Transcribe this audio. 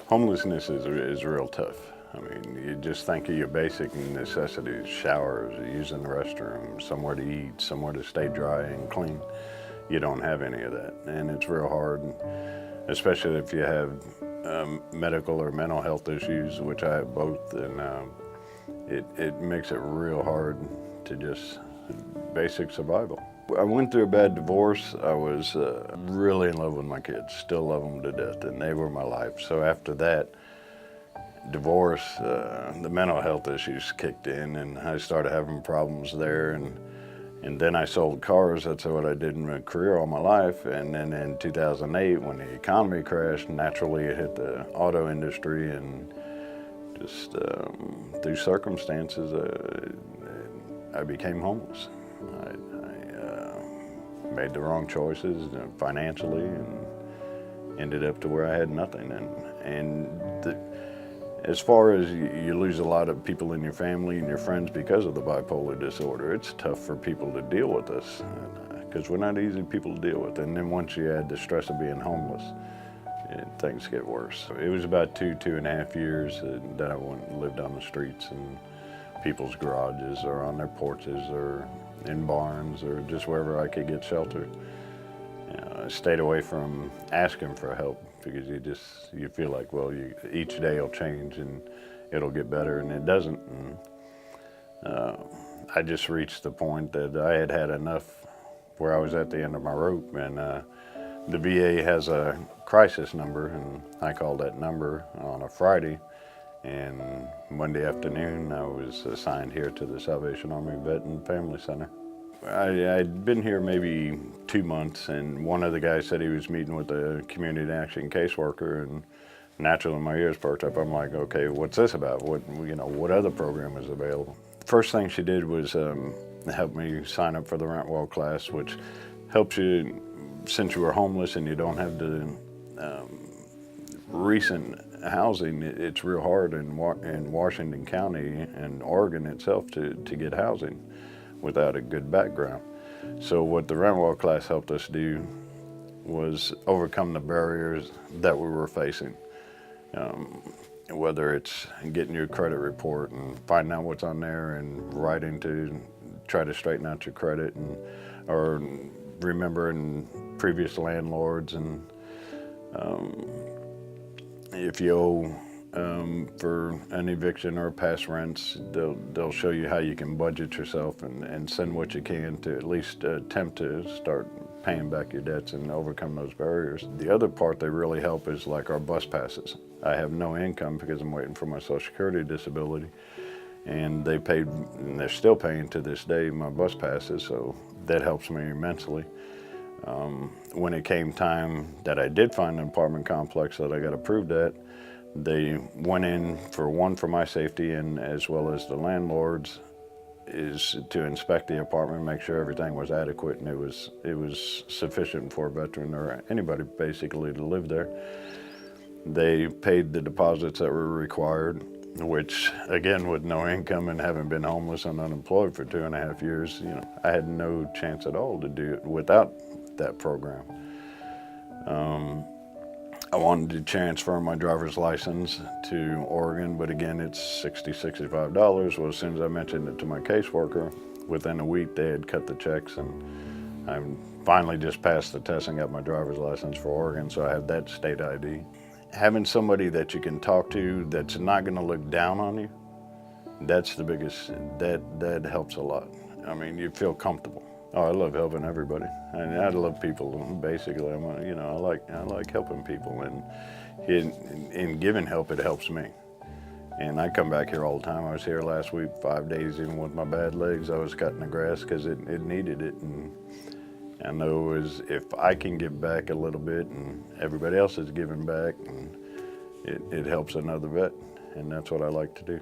Homelessness is real tough. I mean, you just think of your basic necessities, showers, using the restroom, somewhere to eat, somewhere to stay dry and clean. You don't have any of that. And it's real hard, especially if you have medical or mental health issues, which I have both, and it makes it real hard to just basic survival. I went through a bad divorce. I was really in love with my kids, still love them to death, and they were my life. So after that divorce, the mental health issues kicked in, and I started having problems there. And then I sold cars. That's what I did in my career all my life. And then in 2008, when the economy crashed, naturally it hit the auto industry, and just through circumstances, I became homeless. I made the wrong choices financially and ended up to where I had nothing. As far as you lose a lot of people in your family and your friends because of the bipolar disorder, it's tough for people to deal with this because we're not easy people to deal with. And then once you add the stress of being homeless, things get worse. It was about 2.5 years that I went and lived on the streets and people's garages or on their porches or in barns or just wherever I could get shelter. I stayed away from asking for help because you feel like, well, each day will change and it'll get better, and it doesn't. And I just reached the point that I had had enough where I was at the end of my rope, and the VA has a crisis number, and I called that number on a Friday, and Monday afternoon I was assigned here to the Salvation Army Vet and Family Center. I'd been here maybe 2 months, and one of the guys said he was meeting with a community action caseworker, and naturally my ears perked up. I'm like, okay, what's this about? What other program is available? First thing she did was help me sign up for the Rentwell class, which helps you, since you were homeless and you don't have the recent housing. It's real hard in Washington County and Oregon itself to get housing without a good background. So what the Rentwell class helped us do was overcome the barriers that we were facing. Whether it's getting your credit report and finding out what's on there and writing to try to straighten out your credit, or remembering previous landlords, and if you owe for an eviction or past rents, they'll show you how you can budget yourself and send what you can to at least attempt to start paying back your debts and overcome those barriers. The other part they really help is like our bus passes. I have no income because I'm waiting for my Social Security disability, and they paid, and they're still paying to this day, my bus passes, so that helps me immensely. When it came time that I did find an apartment complex that I got approved at, they went in for my safety, and as well as the landlord's, is to inspect the apartment, make sure everything was adequate and it was sufficient for a veteran or anybody basically to live there. They paid the deposits that were required, which again, with no income and having been homeless and unemployed for 2.5 years, I had no chance at all to do it without that program. I wanted to transfer my driver's license to Oregon, but again, it's $60, $65. Well, as soon as I mentioned it to my caseworker, within a week they had cut the checks, and I finally just passed the test and got my driver's license for Oregon, so I have that state ID. Having somebody that you can talk to that's not going to look down on you, that's the biggest, that helps a lot. I mean, you feel comfortable. Oh, I love helping everybody. I love people, basically. I like helping people, and in giving help, it helps me. And I come back here all the time. I was here last week, 5 days, even with my bad legs. I was cutting the grass because it needed it. And I know if I can give back a little bit, and everybody else is giving back, and it helps another vet, and that's what I like to do.